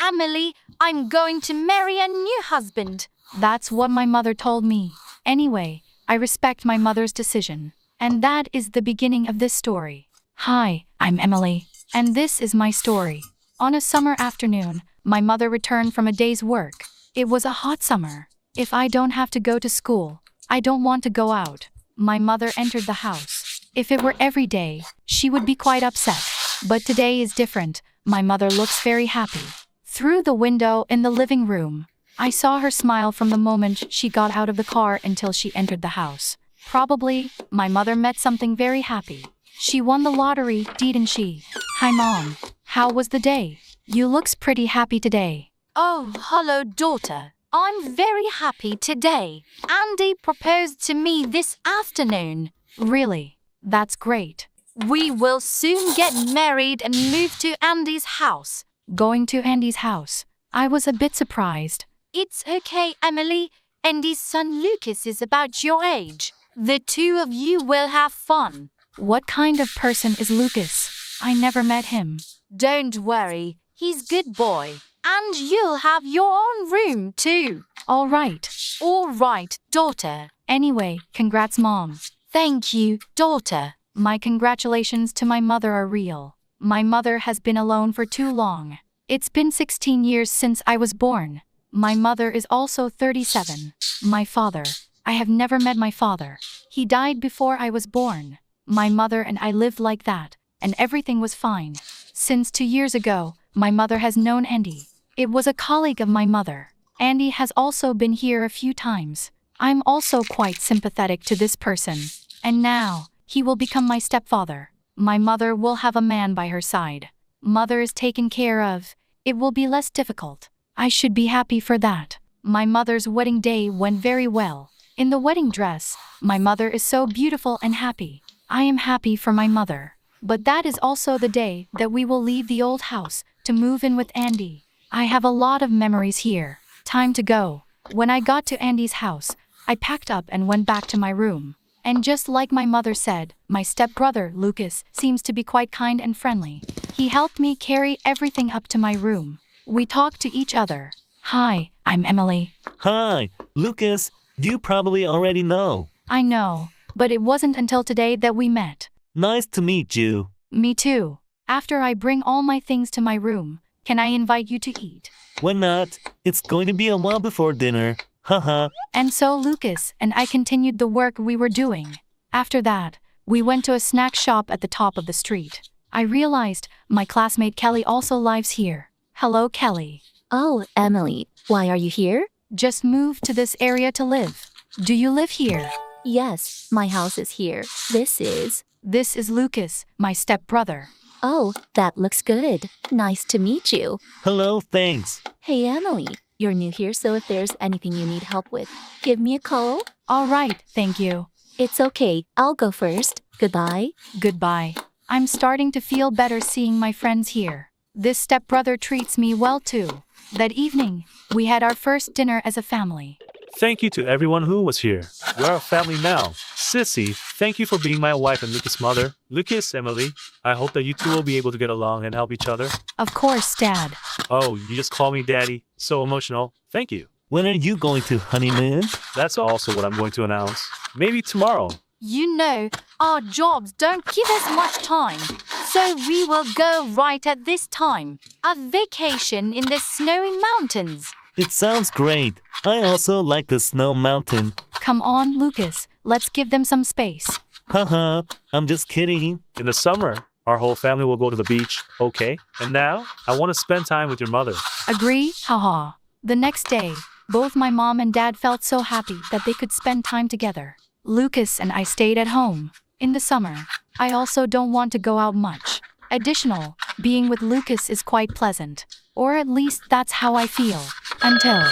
Emily, I'm going to marry a new husband. That's what my mother told me. Anyway, I respect my mother's decision. And that is the beginning of this story. Hi, I'm Emily. And this is my story. On a summer afternoon, my mother returned from a day's work. It was a hot summer. If I don't have to go to school, I don't want to go out. My mother entered the house. If it were every day, she would be quite upset. But today is different. My mother looks very happy. Through the window in the living room, I saw her smile from the moment she got out of the car until she entered the house. Probably, my mother met something very happy. She won the lottery, didn't she? Hi, Mom. How was the day? You looks pretty happy today. Oh, hello, daughter. I'm very happy today. Andy proposed to me this afternoon. Really? That's great. We will soon get married and move to Andy's house. Going to Andy's house? I was a bit surprised. It's okay, Emily. Andy's son Lucas is about your age. The two of you will have fun. What kind of person is Lucas? I never met him. Don't worry, he's good boy. And you'll have your own room too. All right. All right, daughter. Anyway, congrats, Mom. Thank you, daughter. My congratulations to my mother are real. My mother has been alone for too long. It's been 16 years since I was born. My mother is also 37. My father. I have never met my father. He died before I was born. My mother and I lived like that, and everything was fine. Since 2 years ago, my mother has known Andy. It was a colleague of my mother. Andy has also been here a few times. I'm also quite sympathetic to this person. And now, he will become my stepfather. My mother will have a man by her side. Mother is taken care of. It will be less difficult. I should be happy for that. My mother's wedding day went very well. In the wedding dress, my mother is so beautiful and happy. I am happy for my mother. But that is also the day that we will leave the old house to move in with Andy. I have a lot of memories here. Time to go. When I got to Andy's house, I packed up and went back to my room. And just like my mother said, my stepbrother, Lucas, seems to be quite kind and friendly. He helped me carry everything up to my room. We talked to each other. Hi, I'm Emily. Hi, Lucas. You probably already know. I know, but it wasn't until today that we met. Nice to meet you. Me too. After I bring all my things to my room, can I invite you to eat? Why not? It's going to be a while before dinner. Haha. And so Lucas and I continued the work we were doing. After that, we went to a snack shop at the top of the street. I realized my classmate Kelly also lives here. Hello, Kelly. Oh, Emily, why are you here? Just moved to this area to live. Do you live here? Yes, my house is here. This is Lucas, my stepbrother. Oh, that looks good. Nice to meet you. Hello, thanks. Hey, Emily, you're new here, so if there's anything you need help with, give me a call. All right, thank you. It's okay, I'll go first. Goodbye. Goodbye. I'm starting to feel better seeing my friends here. This stepbrother treats me well too. That evening, we had our first dinner as a family. Thank you to everyone who was here. We're a family now. Sissy, thank you for being my wife and Lucas' mother. Lucas, Emily, I hope that you two will be able to get along and help each other. Of course, Dad. Oh, you just call me Daddy. So emotional. Thank you. When are you going to honeymoon? That's also what I'm going to announce. Maybe tomorrow. You know, our jobs don't give us much time. So we will go right at this time. A vacation in the snowy mountains. It sounds great. I also like the snow mountain. Come on, Lucas. Let's give them some space. Haha, I'm just kidding. In the summer, our whole family will go to the beach, okay? And now, I want to spend time with your mother. Agree? Haha. The next day, both my mom and dad felt so happy that they could spend time together. Lucas and I stayed at home. In the summer, I also don't want to go out much. Additional, being with Lucas is quite pleasant. Or at least that's how I feel. Until...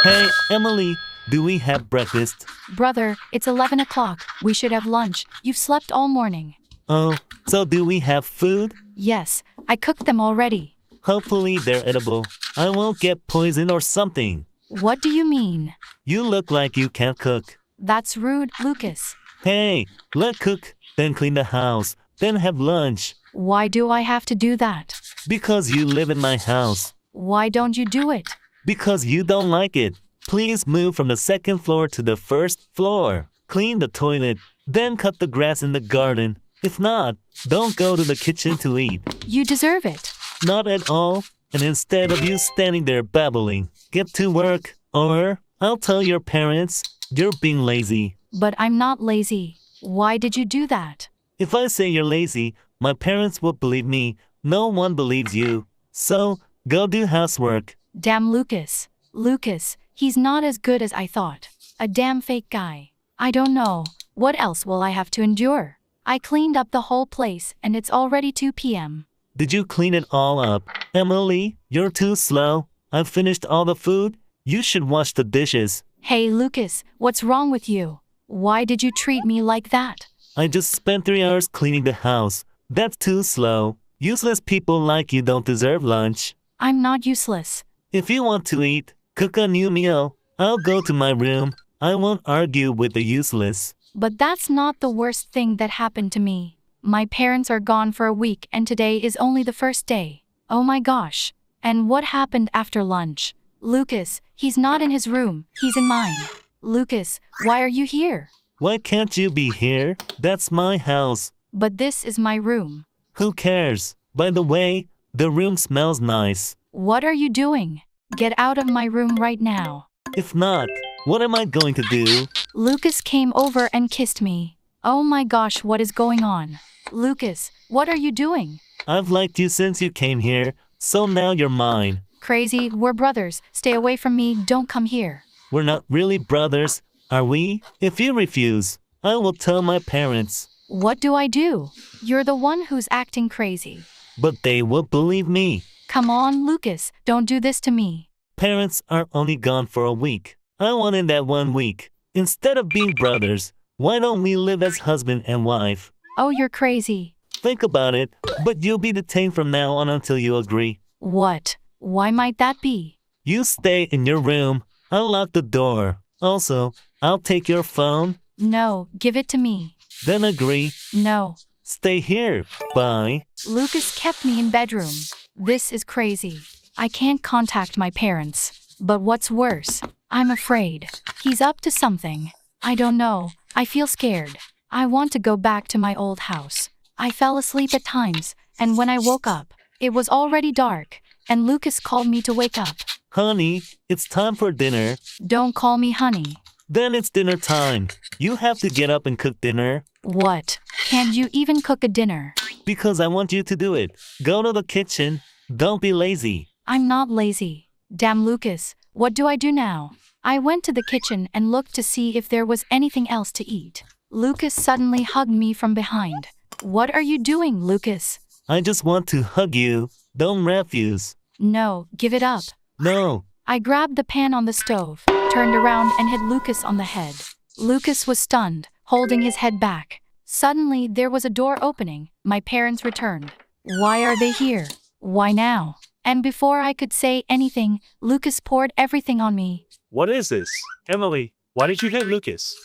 Hey, Emily, do we have breakfast? Brother, it's 11 o'clock. We should have lunch. You've slept all morning. Oh, so do we have food? Yes, I cooked them already. Hopefully they're edible. I won't get poisoned or something. What do you mean? You look like you can't cook. That's rude, Lucas. Hey, let's cook, then clean the house, then have lunch. Why do I have to do that? Because you live in my house. Why don't you do it? Because you don't like it. Please move from the second floor to the first floor. Clean the toilet, then cut the grass in the garden. If not, don't go to the kitchen to eat. You deserve it. Not at all. And instead of you standing there babbling, get to work, or I'll tell your parents you're being lazy. But I'm not lazy. Why did you do that? If I say you're lazy, my parents will believe me. No one believes you. So, go do housework. Damn Lucas. Lucas, he's not as good as I thought. A damn fake guy. I don't know. What else will I have to endure? I cleaned up the whole place and it's already 2 p.m. Did you clean it all up? Emily, you're too slow. I've finished all the food. You should wash the dishes. Hey Lucas, what's wrong with you? Why did you treat me like that? I just spent 3 hours cleaning the house. That's too slow. Useless people like you don't deserve lunch. I'm not useless. If you want to eat, cook a new meal. I'll go to my room. I won't argue with the useless. But that's not the worst thing that happened to me. My parents are gone for a week and today is only the first day. Oh my gosh. And what happened after lunch? Lucas, he's not in his room, he's in mine. Lucas, why are you here? Why can't you be here? That's my house. But this is my room. Who cares? By the way, the room smells nice. What are you doing? Get out of my room right now. If not, what am I going to do? Lucas came over and kissed me. Oh my gosh, what is going on? Lucas, what are you doing? I've liked you since you came here, so now you're mine. Crazy, we're brothers. Stay away from me, don't come here. We're not really brothers, are we? If you refuse, I will tell my parents. What do I do? You're the one who's acting crazy. But they will believe me. Come on, Lucas, don't do this to me. Parents are only gone for a week. I wanted that 1 week. Instead of being brothers, why don't we live as husband and wife? Oh, you're crazy. Think about it, but you'll be detained from now on until you agree. What? Why might that be? You stay in your room. I'll lock the door. Also, I'll take your phone. No, give it to me. Then agree. No. Stay here. Bye. Lucas kept me in bedroom. This is crazy. I can't contact my parents. But what's worse, I'm afraid. He's up to something. I don't know. I feel scared. I want to go back to my old house. I fell asleep at times, and when I woke up, it was already dark, and Lucas called me to wake up. Honey, it's time for dinner. Don't call me honey. Then it's dinner time. You have to get up and cook dinner. What? Can't you even cook a dinner? Because I want you to do it. Go to the kitchen. Don't be lazy. I'm not lazy. Damn Lucas, what do I do now? I went to the kitchen and looked to see if there was anything else to eat. Lucas suddenly hugged me from behind. What are you doing, Lucas? I just want to hug you. Don't refuse. No, give it up. No. I grabbed the pan on the stove, turned around and hit Lucas on the head. Lucas was stunned, holding his head back. Suddenly, there was a door opening. My parents returned. Why are they here? Why now? And before I could say anything, Lucas poured everything on me. What is this? Emily, why did you hit Lucas?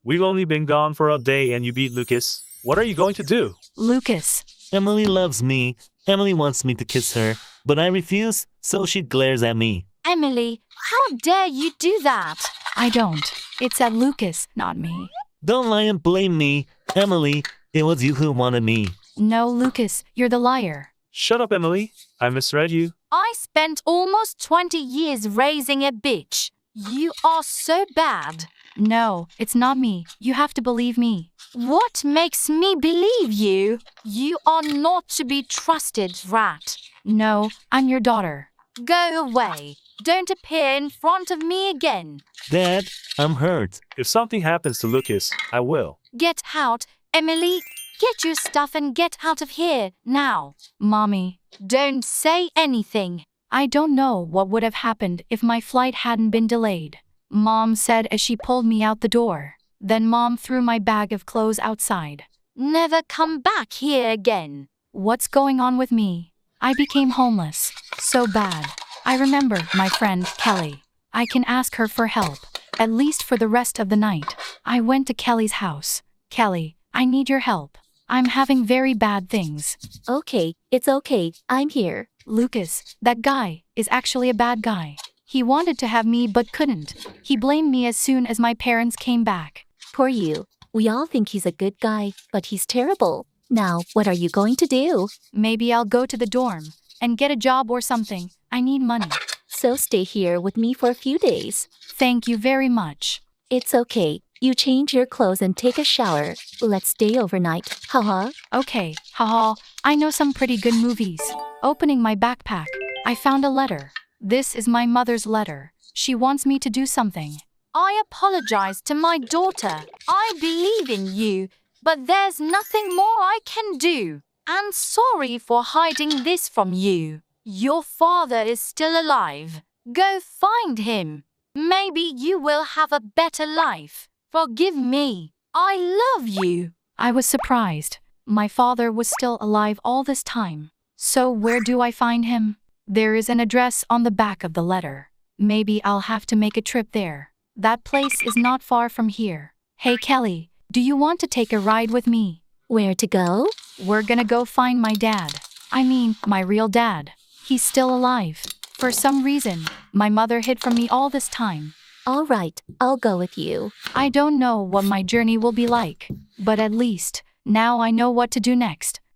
We've only been gone for a day and you beat Lucas. What are you going to do? Lucas. Emily loves me. Emily wants me to kiss her, but I refuse, so she glares at me. Emily, how dare you do that? I don't. It's at Lucas, not me. Don't lie and blame me. Emily, it was you who wanted me. No, Lucas, you're the liar. Shut up, Emily. I misread you. I spent almost 20 years raising a bitch. You are so bad. No, it's not me. You have to believe me. What makes me believe you? You are not to be trusted, rat. No, I'm your daughter. Go away. Don't appear in front of me again. Dad, I'm hurt. If something happens to Lucas, I will. Get out, Emily. Get your stuff and get out of here, now. Mommy. Don't say anything. I don't know what would have happened if my flight hadn't been delayed. Mom said as she pulled me out the door. Then Mom threw my bag of clothes outside. Never come back here again. What's going on with me? I became homeless. So bad. I remember my friend, Kelly. I can ask her for help, at least for the rest of the night. I went to Kelly's house. Kelly, I need your help. I'm having very bad things. Okay, it's okay. I'm here. Lucas, that guy, is actually a bad guy. He wanted to have me but couldn't. He blamed me as soon as my parents came back. Poor you. We all think he's a good guy, but he's terrible. Now, what are you going to do? Maybe I'll go to the dorm and get a job or something. I need money. So stay here with me for a few days. Thank you very much. It's okay. You change your clothes and take a shower. Let's stay overnight. Haha. Okay, haha, I know some pretty good movies. Opening my backpack, I found a letter. This is my mother's letter. She wants me to do something. I apologize to my daughter. I believe in you, but there's nothing more I can do. And sorry for hiding this from you. Your father is still alive. Go find him. Maybe you will have a better life. Forgive me. I love you. I was surprised. My father was still alive all this time. So where do I find him? There is an address on the back of the letter. Maybe I'll have to make a trip there. That place is not far from here. Hey Kelly, do you want to take a ride with me? Where to go? We're gonna go find my dad. I mean, my real dad. He's still alive. For some reason, my mother hid from me all this time. All right, I'll go with you. I don't know what my journey will be like, but at least, now I know what to do next.